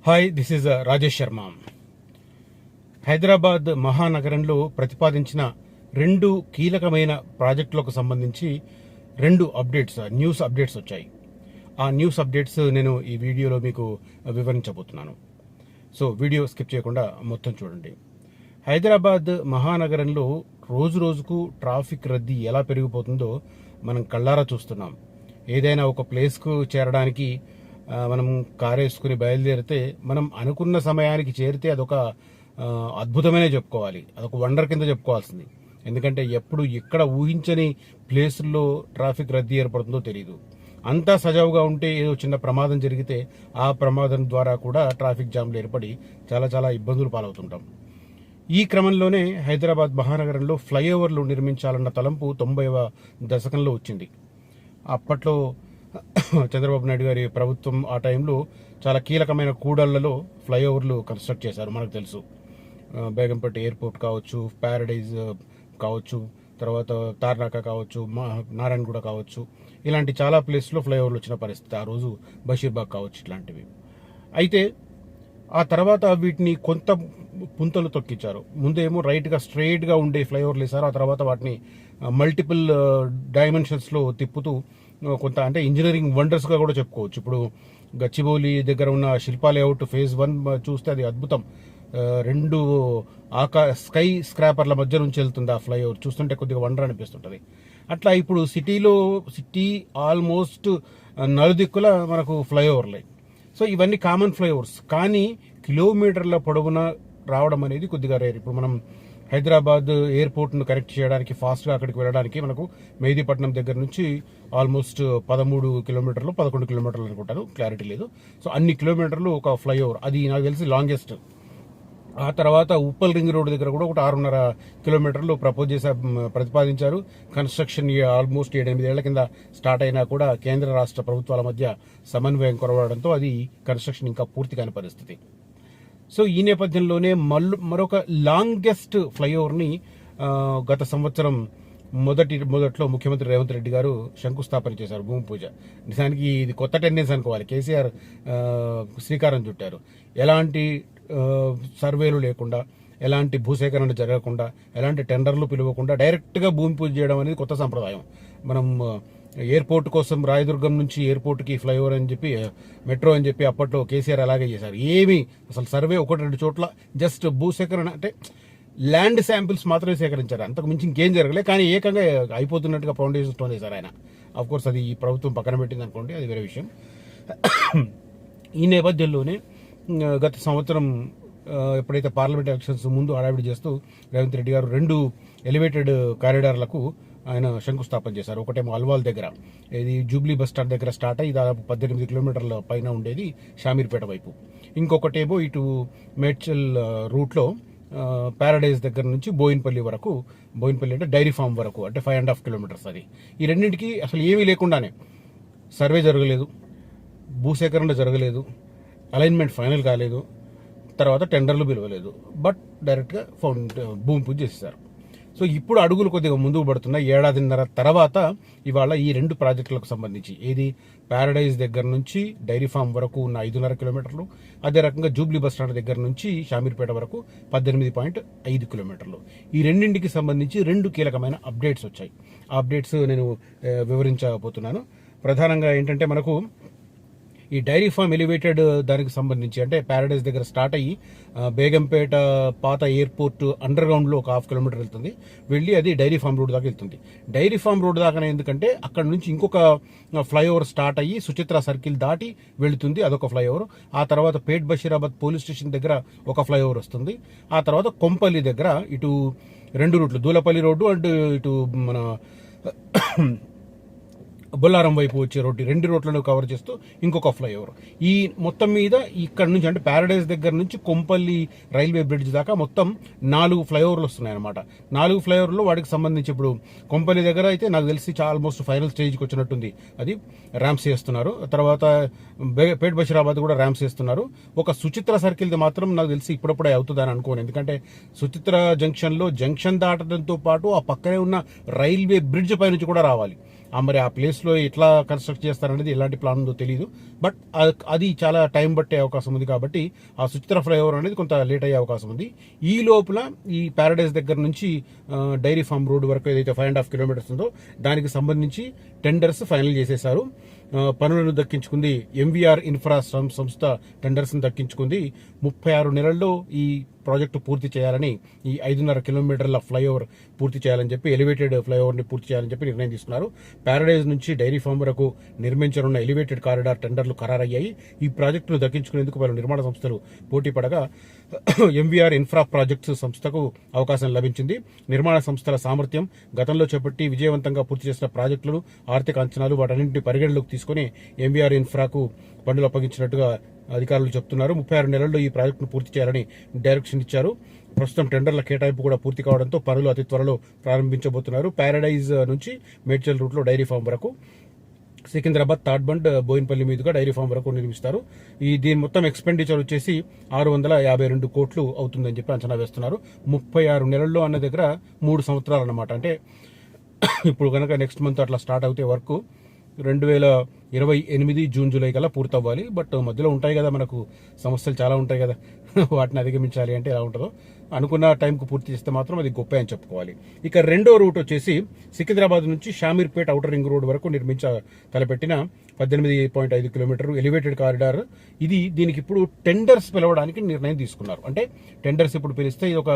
Hi, this is Rajesh Sharma. Hyderabad మహానగరంలో ప్రతిపాదించిన రెండు కీలకమైన ప్రాజెక్టులకు సంబంధించి రెండు న్యూస్ అప్డేట్స్ వచ్చాయి. ఆ న్యూస్ అప్డేట్స్ నేను ఈ వీడియోలో మీకు వివరించబోతున్నాను. సో వీడియో స్కిప్ చేయకుండా మొత్తం చూడండి. హైదరాబాద్ మహానగరంలో రోజు రోజుకు ట్రాఫిక్ రద్దీ ఎలా పెరిగిపోతుందో మనం కళ్ళారా చూస్తున్నాం. ఏదైనా ఒక ప్లేస్కు చేరడానికి మనం కారు వేసుకుని బయలుదేరితే మనం అనుకున్న సమయానికి చేరితే అదొక అద్భుతమైన చెప్పుకోవాలి, అదొక వండర్ కింద చెప్పుకోవాల్సింది. ఎందుకంటే ఎప్పుడు ఎక్కడ ఊహించని ప్లేసుల్లో ట్రాఫిక్ రద్దీ ఏర్పడుతుందో తెలియదు. అంతా సజావుగా ఉంటే ఏదో చిన్న ప్రమాదం జరిగితే ఆ ప్రమాదం ద్వారా కూడా ట్రాఫిక్ జామ్లు ఏర్పడి చాలా చాలా ఇబ్బందులు పాలవుతుంటాం. ఈ క్రమంలోనే హైదరాబాద్ మహానగరంలో ఫ్లైఓవర్లు నిర్మించాలన్న తలంపు 90వ దశకంలో వచ్చింది. అప్పట్లో చంద్రబాబు నాయుడు గారి ప్రభుత్వం ఆ టైంలో చాలా కీలకమైన కూడళ్లలో ఫ్లైఓవర్లు కన్స్ట్రక్ట్ చేశారు. మనకు తెలుసు, బేగంపేట ఎయిర్పోర్ట్ కావచ్చు, ప్యారడైజ్ కావచ్చు, తర్వాత తార్నాక కావచ్చు, నారాయణగూడ కావచ్చు, ఇలాంటి చాలా ప్లేస్లో ఫ్లైఓవర్లు వచ్చిన పరిస్థితి. ఆ రోజు బషీర్బాగ్ కావచ్చు, ఇట్లాంటివి. అయితే ఆ తర్వాత వీటిని కొంత పుంతలు తొక్కించారు. ముందేమో రైట్గా స్ట్రెయిట్గా ఉండే ఫ్లైఓవర్లు వేశారు. ఆ తర్వాత వాటిని మల్టిపుల్ డైమెన్షన్స్లో తిప్పుతూ కొంత, అంటే ఇంజనీరింగ్ వండర్స్గా కూడా చెప్పుకోవచ్చు. ఇప్పుడు గచ్చిబౌలి దగ్గర ఉన్న శిల్పా లేఅవుట్ ఫేజ్ 1 చూస్తే అది అద్భుతం. రెండు స్కై స్క్రాపర్ల మధ్య నుంచి వెళ్తుంది ఆ ఫ్లైఓవర్. చూస్తుంటే కొద్దిగా వండర్ అనిపిస్తుంటుంది. అట్లా ఇప్పుడు సిటీ ఆల్మోస్ట్ నలుదిక్కుల మనకు ఫ్లైఓవర్లే. సో ఇవన్నీ కామన్ ఫ్లైఓవర్స్, కానీ కిలోమీటర్ల పొడవున రావడం అనేది కొద్దిగా రేర్. ఇప్పుడు మనం హైదరాబాద్ ఎయిర్పోర్ట్ను కనెక్ట్ చేయడానికి, ఫాస్ట్గా అక్కడికి వెళ్ళడానికి మనకు మెహదీపట్నం దగ్గర నుంచి ఆల్మోస్ట్ 13 కిలోమీటర్లు 11 కిలోమీటర్లు అనుకుంటాను, క్లారిటీ లేదు. సో అన్ని కిలోమీటర్లు ఒక ఫ్లైఓవర్, అది నాకు తెలిసి లాంగెస్ట్. ఆ తర్వాత ఉప్పల్ రింగ్ రోడ్ దగ్గర కూడా ఒక 6.5 కిలోమీటర్లు ప్రతిపాదించారు. కన్స్ట్రక్షన్ ఆల్మోస్ట్ 7-8 ఏళ్ల కింద స్టార్ట్ అయినా కూడా కేంద్ర రాష్ట్ర ప్రభుత్వాల మధ్య సమన్వయం కొరవడంతో అది కన్స్ట్రక్షన్ ఇంకా పూర్తి కాని పరిస్థితి. సో ఈ నేపథ్యంలోనే మరొక లాంగెస్ట్ ఫ్లైఓవర్ని గత సంవత్సరం మొదట్లో ముఖ్యమంత్రి రేవంత్ రెడ్డి గారు శంకుస్థాపన చేశారు, భూమి పూజ. నిజానికి ఇది కొత్త టెండెన్స్ అనుకోవాలి. కేసీఆర్ శ్రీకారం చుట్టారు. ఎలాంటి సర్వేలు లేకుండా, ఎలాంటి భూసేకరణ జరగకుండా, ఎలాంటి టెండర్లు పిలవకుండా డైరెక్ట్గా భూమి పూజ చేయడం అనేది కొత్త సంప్రదాయం. మనం ఎయిర్పోర్ట్ కోసం రాయదుర్గం నుంచి ఎయిర్పోర్ట్కి ఫ్లైఓవర్ అని చెప్పి, మెట్రో అని చెప్పి అప్పట్లో కేసీఆర్ అలాగే చేశారు. ఏమీ అసలు సర్వే 1-2 చోట్ల జస్ట్ భూసేకరణ, అంటే ల్యాండ్ శాంపిల్స్ మాత్రమే సేకరించారు. అంతకు మించి ఇంకేం జరగలేదు. కానీ ఏకంగా అయిపోతున్నట్టుగా ఫౌండేషన్ స్టోన్ వేశారు ఆయన. ఆఫ్ కోర్స్ అది ఈ ప్రభుత్వం పక్కన పెట్టింది అనుకోండి, అది వేరే విషయం. ఈ నేపథ్యంలోనే గత సంవత్సరం ఎప్పుడైతే పార్లమెంట్ ఎలక్షన్స్ ముందు హడావిడి చేస్తూ రేవంత్ రెడ్డి గారు 2 ఎలివేటెడ్ కారిడార్లకు ఆయన శంకుస్థాపన చేశారు. ఒకటేమో అల్వాల్ దగ్గర, ఇది జూబ్లీ బస్ స్టాండ్ దగ్గర స్టార్ట్ అయ్యి దాదాపు 18 కిలోమీటర్ల పైన ఉండేది షామీర్పేట వైపు. ఇంకొకటేమో ఇటు మేడ్చల్ రూట్లో ప్యారడైజ్ దగ్గర నుంచి బోయిన్పల్లి అంటే డైరీ ఫామ్ వరకు, అంటే 5.5 కిలోమీటర్స్. అది ఈ రెండింటికి అసలు ఏమీ లేకుండానే సర్వే జరగలేదు, భూసేకరణ జరగలేదు, అలైన్మెంట్ ఫైనల్ కాలేదు, తర్వాత టెండర్లు పిలవలేదు, బట్ డైరెక్ట్గా భూమి పూజ చేసేశారు. సో ఇప్పుడు అడుగులు కొద్దిగా ముందుకు పడుతున్నాయి. 1.5 తర్వాత ఇవాళ ఈ 2 ప్రాజెక్టులకు సంబంధించి, ఏది ప్యారడైజ్ దగ్గర నుంచి డైరీ ఫామ్ వరకు ఉన్న 5.5 కిలోమీటర్లు, అదే రకంగా జూబ్లీ బస్ స్టాండ్ దగ్గర నుంచి షామీర్పేట వరకు 18.5 కిలోమీటర్లు. ఈ రెండింటికి సంబంధించి 2 కీలకమైన అప్డేట్స్ వచ్చాయి. ఆ అప్డేట్స్ నేను వివరించబోతున్నాను. ప్రధానంగా ఏంటంటే, మనకు ఈ డైరీ ఫామ్ ఎలివేటెడ్ దానికి సంబంధించి, అంటే ప్యారడైజ్ దగ్గర స్టార్ట్ అయ్యి బేగంపేట పాత ఎయిర్పోర్ట్ అండర్ గ్రౌండ్లో ఒక 1/2 కిలోమీటర్ వెళ్తుంది, వెళ్ళి అది డైరీ ఫామ్ రోడ్ దాకా వెళ్తుంది. డైరీ ఫామ్ రోడ్ దాకా ఎందుకంటే అక్కడ నుంచి ఇంకొక ఫ్లైఓవర్ స్టార్ట్ అయ్యి సుచిత్ర సర్కిల్ దాటి వెళుతుంది, అదొక ఫ్లైఓవర్. ఆ తర్వాత పేట్ బషీరాబాద్ పోలీస్ స్టేషన్ దగ్గర ఒక ఫ్లైఓవర్ వస్తుంది. ఆ తర్వాత కొంపల్లి దగ్గర ఇటు 2 రూట్లు, దూలపల్లి రోడ్డు అండ్ ఇటు మన బొల్లారం వైపు వచ్చే రోడ్డు, 2 రోడ్లను కవర్ చేస్తూ ఇంకొక ఫ్లైఓవర్. ఈ మొత్తం మీద ఇక్కడ నుంచి, అంటే ప్యారడైజ్ దగ్గర నుంచి కొంపల్లి రైల్వే బ్రిడ్జ్ దాకా మొత్తం 4 ఫ్లైఓవర్లు వస్తున్నాయి అనమాట. 4 ఫ్లైఓవర్లు వాటికి సంబంధించి ఇప్పుడు కొంపల్లి దగ్గర అయితే నాకు తెలిసి ఆల్మోస్ట్ ఫైనల్ స్టేజ్కి వచ్చినట్టుంది, అది ర్యాంప్స్ చేస్తున్నారు. తర్వాత పేట్ బషీరాబాద్ కూడా ర్యాంప్స్ చేస్తున్నారు. ఒక సుచిత్ర సర్కిల్ది మాత్రం నాకు తెలిసి ఇప్పుడప్పుడే అవుతుందని అనుకోను. ఎందుకంటే సుచిత్ర జంక్షన్ దాటడంతో పాటు ఆ పక్కనే ఉన్న రైల్వే బ్రిడ్జ్ పై నుంచి కూడా రావాలి. మరి ఆ ప్లేస్లో ఎట్లా కన్స్ట్రక్ట్ చేస్తారనేది ఎలాంటి ప్లాన్ ఉందో తెలియదు. బట్ అది చాలా టైం పట్టే అవకాశం ఉంది కాబట్టి ఆ సుచిత్ర ఫ్లైఓవర్ అనేది కొంత లేట్ అయ్యే అవకాశం ఉంది. ఈ లోపల ఈ ప్యారడైజ్ దగ్గర నుంచి డైరీ ఫామ్ రోడ్ వరకు ఏదైతే 5.5 కిలోమీటర్స్ ఉందో దానికి సంబంధించి టెండర్స్ ఫైనల్ చేసేశారు. పనులను దక్కించుకుంది ఎంవీఆర్ ఇన్ఫ్రా సంస్థ టెండర్స్ దక్కించుకుంది. 36 నెలల్లో ఈ ప్రాజెక్టు పూర్తి చేయాలని, ఈ 5.5 కిలోమీటర్ల ఫ్లైఓవర్ పూర్తి చేయాలని చెప్పి, ఎలివేటెడ్ ఫ్లైఓవర్ ని పూర్తి చేయాలని చెప్పి నిర్ణయం తీసుకున్నారు. ప్యారడైజ్ నుంచి డైరీ ఫామ్ వరకు నిర్మించనున్న ఎలివేటెడ్ కారిడార్ టెండర్లు ఖరారయ్యాయి. ఈ ప్రాజెక్టును దక్కించుకునేందుకు పలు నిర్మాణ సంస్థలు పోటీ పడగా ఎంవీఆర్ ఇన్ఫ్రా ప్రాజెక్ట్స్ సంస్థకు అవకాశం లభించింది. నిర్మాణ సంస్థల సామర్థ్యం, గతంలో చేపట్టి విజయవంతంగా పూర్తి చేసిన ప్రాజెక్టులను, ఆర్థిక అంచనాలు వాటన్నింటినీ పరిగణలోకి తీసుకుని ఎంవీఆర్ ఇన్ఫ్రాకు పనులు అప్పగించినట్టుగా అధికారులు చెప్తున్నారు. 36 నెలల్లో ఈ ప్రాజెక్టును పూర్తి చేయాలని డైరెక్షన్ ఇచ్చారు. ప్రస్తుతం టెండర్ల కేటాయింపు కూడా పూర్తి కావడంతో పనులు అతి త్వరలో ప్రారంభించబోతున్నారు. ప్యారడైజ్ నుంచి మేడ్చల్ రూట్లో డైరీ ఫామ్ వరకు, సికింద్రాబాద్ తాడ్బండ్ బోయిన్పల్లి మీదుగా డైరీ ఫామ్ వరకు నిర్మిస్తారు. దీని మొత్తం ఎక్స్పెండిచర్ వచ్చేసి 652 కోట్లు అవుతుందని చెప్పి అంచనా వేస్తున్నారు. 36 నెలల్లో అన్న దగ్గర 3 సంవత్సరాలు అన్నమాట. అంటే ఇప్పుడు కనుక నెక్స్ట్ మంత్ అట్లా స్టార్ట్ అవుతే వర్క్ 2028 జూన్ జూలై కల్లా పూర్తవ్వాలి. బట్ మధ్యలో ఉంటాయి కదా, మనకు సమస్యలు చాలా ఉంటాయి కదా, వాటిని అధిగమించాలి అంటే ఎలా ఉంటుందో. అనుకున్న టైంకు పూర్తి చేస్తే మాత్రం అది గొప్ప అని చెప్పుకోవాలి. ఇక రెండో రూట్ వచ్చేసి సికింద్రాబాద్ నుంచి షామీర్పేట్ ఔటర్ రింగ్ రోడ్ వరకు తలపెట్టిన 18.5 కిలోమీటర్ ఎలివేటెడ్ కారిడార్. దీనికి ఇప్పుడు టెండర్స్ పిలవడానికి నిర్ణయం తీసుకున్నారు. అంటే టెండర్స్ ఇప్పుడు పిలిస్తే ఇది ఒక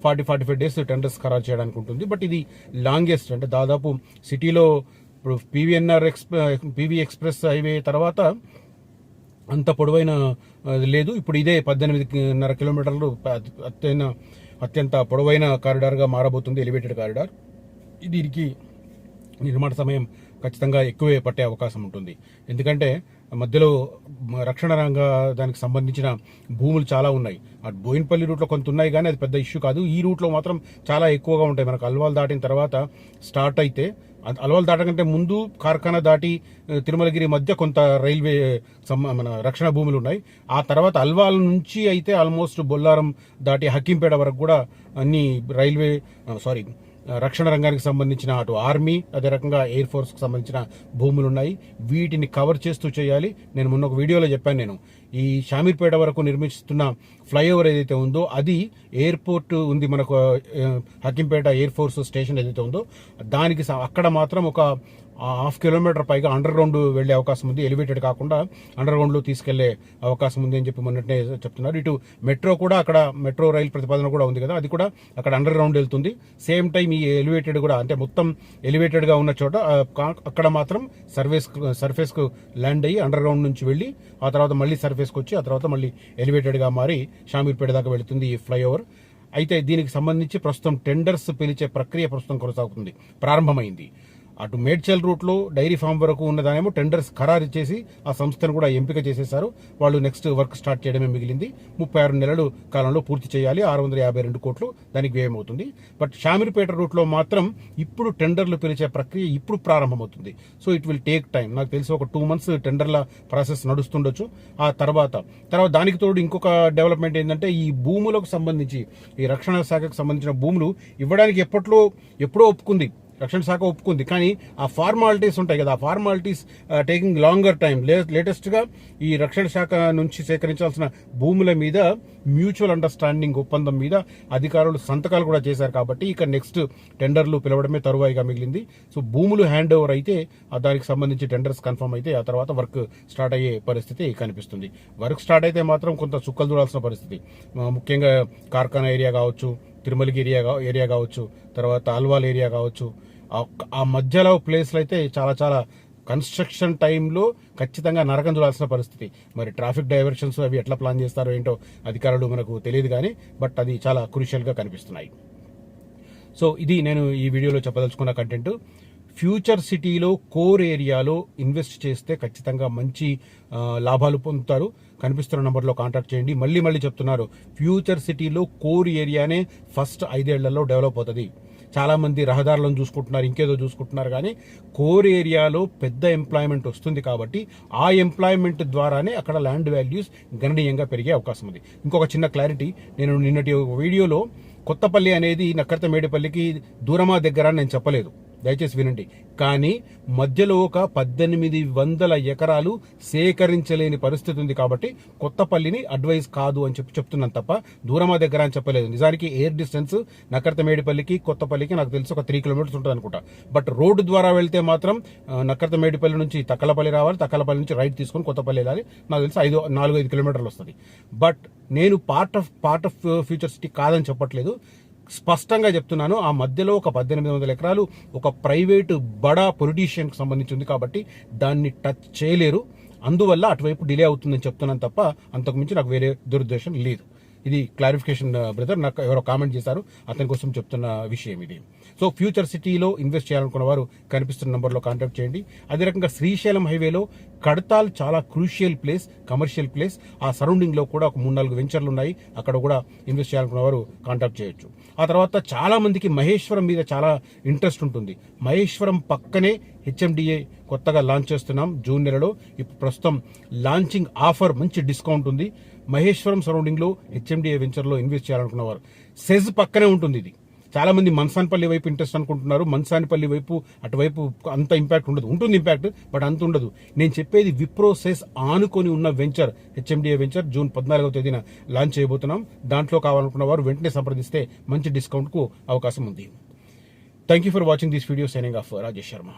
40-45 డేస్ టెండర్స్ ఖరారు చేయడానికి ఉంటుంది. బట్ ఇది లాంగెస్ట్, అంటే దాదాపు సిటీలో ఇప్పుడు పీవీ ఎక్స్ప్రెస్ హైవే తర్వాత అంత పొడవైన లేదు. ఇప్పుడు ఇదే 18.5 కిలోమీటర్లు అత్యంత పొడవైన కారిడార్గా మారబోతుంది, ఎలివేటెడ్ కారిడార్. దీనికి నిర్మాణ సమయం ఖచ్చితంగా ఎక్కువే పట్టే అవకాశం ఉంటుంది. ఎందుకంటే మధ్యలో రక్షణ రంగ దానికి సంబంధించిన భూములు చాలా ఉన్నాయి. అటు బోయిన్పల్లి రూట్లో కొంత ఉన్నాయి కానీ అది పెద్ద ఇష్యూ కాదు. ఈ రూట్లో మాత్రం చాలా ఎక్కువగా ఉంటాయి. మనకు అల్వాల్ దాటిన తర్వాత స్టార్ట్ అయితే, అల్వాల్ దాటకంటే ముందు కార్ఖానా దాటి తిరుమలగిరి మధ్య కొంత రైల్వే మన రక్షణ భూములు ఉన్నాయి. ఆ తర్వాత అల్వాల్ నుంచి అయితే ఆల్మోస్ట్ బొల్లారం దాటి హకీంపేట వరకు కూడా అన్ని రక్షణ రంగానికి సంబంధించిన అటు ఆర్మీ, అదే రకంగా ఎయిర్ ఫోర్స్ కు సంబంధించిన భూములు ఉన్నాయి. వీటిని కవర్ చేస్తూ చేయాలి. నేను మొన్న ఒక వీడియోలో చెప్పాను, ఈ షామీర్పేట వరకు నిర్మిస్తున్న ఫ్లైఓవర్ ఏదైతే ఉందో అది ఎయిర్పోర్ట్ ఉంది మనకు, హకీంపేట ఎయిర్ ఫోర్స్ స్టేషన్ ఏదైతే ఉందో దానికి అక్కడ మాత్రం ఒక 1/2 కిలోమీటర్ పైగా అండర్ గ్రౌండ్ వెళ్లే అవకాశం ఉంది. ఎలివేటెడ్ కాకుండా అండర్ గ్రౌండ్ లో తీసుకెళ్లే అవకాశం ఉంది అని చెప్పి మొన్ననే చెప్తున్నారు. ఇటు మెట్రో కూడా, అక్కడ మెట్రో రైల్ ప్రతిపాదన కూడా ఉంది కదా, అది కూడా అక్కడ అండర్ గ్రౌండ్ వెళ్తుంది. సేమ్ టైం ఈ ఎలివేటెడ్ కూడా, అంటే మొత్తం ఎలివేటెడ్ గా ఉన్న చోట అక్కడ మాత్రం సర్ఫేస్ కు ల్యాండ్ అయ్యి అండర్ గ్రౌండ్ నుంచి వెళ్లి ఆ తర్వాత మళ్ళీ సర్ఫేస్ కు వచ్చి ఆ తర్వాత మళ్ళీ ఎలివేటెడ్ గా మారి షామీర్పేట దాకా వెళుతుంది ఈ ఫ్లైఓవర్. అయితే దీనికి సంబంధించి ప్రస్తుతం టెండర్స్ పిలిచే ప్రక్రియ ప్రస్తుతం కొనసాగుతుంది, ప్రారంభమైంది. అటు మేడ్చల్ రూట్లో డైరీ ఫామ్ వరకు ఉన్నదానేమో టెండర్స్ ఖరారు చేసి ఆ సంస్థను కూడా ఎంపిక చేసేశారు. వాళ్ళు నెక్స్ట్ వర్క్ స్టార్ట్ చేయడమే మిగిలింది. 36 నెలలు కాలంలో పూర్తి చేయాలి. 652 కోట్లు దానికి వ్యయం అవుతుంది. బట్ షామీర్పేట రూట్లో మాత్రం ఇప్పుడు టెండర్లు పిలిచే ప్రక్రియ ఇప్పుడు ప్రారంభమవుతుంది. So it will take time. నాకు తెలిసి ఒక 2 months టెండర్ల ప్రాసెస్ నడుస్తుండొచ్చు. ఆ తర్వాత దానికి తోడు ఇంకొక డెవలప్మెంట్ ఏంటంటే, ఈ భూములకు సంబంధించి, ఈ రక్షణ శాఖకు సంబంధించిన భూములు ఇవ్వడానికి ఎప్పుడో ఒప్పుకుంది రక్షణ శాఖ ఒప్పుకుంది. కానీ ఆ ఫార్మాలిటీస్ ఉంటాయి కదా, ఆ formalities taking longer time. Latest గా ఈ రక్షణ శాఖ నుంచి సేకరించాల్సిన భూముల మీద మ్యూచువల్ అండర్స్టాండింగ్ ఒప్పందం మీద అధికారులు సంతకాలు కూడా చేశారు. కాబట్టి ఇక నెక్స్ట్ టెండర్లు పిలవడమే తరువాయిగా మిగిలింది. సో భూములు హ్యాండ్ ఓవర్ అయితే, దానికి సంబంధించి టెండర్స్ కన్ఫర్మ్ అయితే ఆ తర్వాత వర్క్ స్టార్ట్ అయ్యే పరిస్థితి కనిపిస్తుంది. వర్క్ స్టార్ట్ అయితే మాత్రం కొంత చుక్కలు దూరాల్సిన పరిస్థితి. ముఖ్యంగా కార్ఖానా ఏరియా కావచ్చు, తిరుమలగిరి ఏరియా కావచ్చు, తర్వాత అల్వాల్ ఏరియా కావచ్చు, ఆ మధ్యలో ప్లేస్లు అయితే చాలా చాలా కన్స్ట్రక్షన్ టైంలో ఖచ్చితంగా నరకం చూడాల్సిన పరిస్థితి. మరి ట్రాఫిక్ డైవర్షన్స్ అవి ఎట్లా ప్లాన్ చేస్తారో ఏంటో అధికారులు మనకు తెలియదు కానీ, బట్ అది చాలా క్రూషియల్ గా కనిపిస్తున్నాయి. సో ఇది నేను ఈ వీడియోలో చెప్పదలుచుకున్న కంటెంట్. ఫ్యూచర్ సిటీలో కోర్ ఏరియాలో ఇన్వెస్ట్ చేస్తే ఖచ్చితంగా మంచి లాభాలు పొందుతారు. కనిపిస్తున్న నంబర్లో కాంటాక్ట్ చేయండి. మళ్ళీ చెప్తున్నారు, ఫ్యూచర్ సిటీలో కోర్ ఏరియానే ఫస్ట్ 5 ఏళ్లలో డెవలప్ అవుతుంది. చాలా మంది రహదారులను చూసుకుంటున్నారు, ఇంకేదో చూసుకుంటున్నారు, కానీ కోర్ ఏరియాలో పెద్ద ఎంప్లాయ్మెంట్ వస్తుంది. కాబట్టి ఆ ఎంప్లాయ్మెంట్ ద్వారానే అక్కడ ల్యాండ్ వాల్యూస్ గణనీయంగా పెరిగే అవకాశం ఉంది. ఇంకొక చిన్న క్లారిటీ, నేను నిన్నటి వీడియోలో కొత్తపల్లి అనేది నక్కర్త మేడిపల్లికి దూరమా దగ్గర అని నేను చెప్పలేదు. దయచేసి వినండి. కానీ మధ్యలో ఒక 1800 ఎకరాలు సేకరించలేని పరిస్థితి ఉంది కాబట్టి కొత్తపల్లిని అడ్వైజ్ కాదు అని చెప్తున్నాను తప్ప దూరమా దగ్గర అని చెప్పలేదు. నిజానికి ఎయిర్ డిస్టెన్స్ నకర్తమేడిపల్లికి కొత్తపల్లికి నాకు తెలిసి ఒక 3 కిలోమీటర్స్ ఉంటుంది అనుకుంటా. బట్ రోడ్డు ద్వారా వెళ్తే మాత్రం నకర్తమేడిపల్లి నుంచి తక్కలపల్లి రావాలి, తక్కలపల్లి నుంచి రైట్ తీసుకొని కొత్తపల్లి వెళ్ళాలి. నాకు తెలిసి 4-5 కిలోమీటర్లు వస్తుంది. బట్ నేను పార్ట్ ఆఫ్ ఫ్యూచర్ సిటీ కాదని చెప్పట్లేదు, స్పష్టంగా చెప్తున్నాను. ఆ మధ్యలో ఒక 1800 ఎకరాలు ఒక ప్రైవేటు బడా పొలిటీషియన్కి సంబంధించి ఉంది కాబట్టి దాన్ని టచ్ చేయలేరు. అందువల్ల అటువైపు డిలే అవుతుందని చెప్తున్నాను తప్ప అంతకుమించి నాకు వేరే దురుద్దేశం లేదు. ఇది క్లారిఫికేషన్ బ్రదర్, నాకు ఎవరో కామెంట్ చేశారు, అతని కోసం చెప్తున్న విషయం ఇది. సో ఫ్యూచర్ సిటీలో ఇన్వెస్ట్ చేయాలనుకున్న వారు కనిపిస్తున్న నెంబర్లో కాంటాక్ట్ చేయండి. అదే రకంగా శ్రీశైలం హైవేలో కడతాల్ చాలా క్రూషియల్ ప్లేస్, కమర్షియల్ ప్లేస్. ఆ సరౌండింగ్లో కూడా ఒక 3-4 వెంచర్లు ఉన్నాయి, అక్కడ కూడా ఇన్వెస్ట్ చేయాలనుకున్న వారు కాంటాక్ట్ చేయొచ్చు. ఆ తర్వాత చాలా మందికి మహేశ్వరం మీద చాలా ఇంట్రెస్ట్ ఉంటుంది. మహేశ్వరం పక్కనే హెచ్ఎండిఏ కొత్తగా లాంచ్ చేస్తున్నాం జూన్ నెలలో. ఇప్పుడు ప్రస్తుతం లాంచింగ్ ఆఫర్ మంచి డిస్కౌంట్ ఉంది. మహేశ్వరం సరౌండింగ్లో హెచ్ఎండిఏ వెంచర్లో ఇన్వెస్ట్ చేయాలనుకున్నవారు సెజ్ పక్కనే ఉంటుంది. ఇది చాలా మంది మన్సాన్పల్లి వైపు ఇంట్రెస్ట్ అనుకుంటున్నారు. మన్సాన్పల్లి వైపు అటువైపు అంత ఇంపాక్ట్ ఉండదు, ఉంటుంది ఇంపాక్ట్, బట్ అంత ఉండదు. నేను చెప్పేది విప్రో సెజ్ ఆనుకొని ఉన్న వెంచర్, హెచ్ఎండిఏ వెంచర్ జూన్ 14వ తేదీన లాంచ్ చేయబోతున్నాం. దాంట్లో కావాలనుకున్న వారు వెంటనే సంప్రదిస్తే మంచి డిస్కౌంట్కు అవకాశం ఉంది. Thank you for watching this video. Signing off Rajesh Sharma.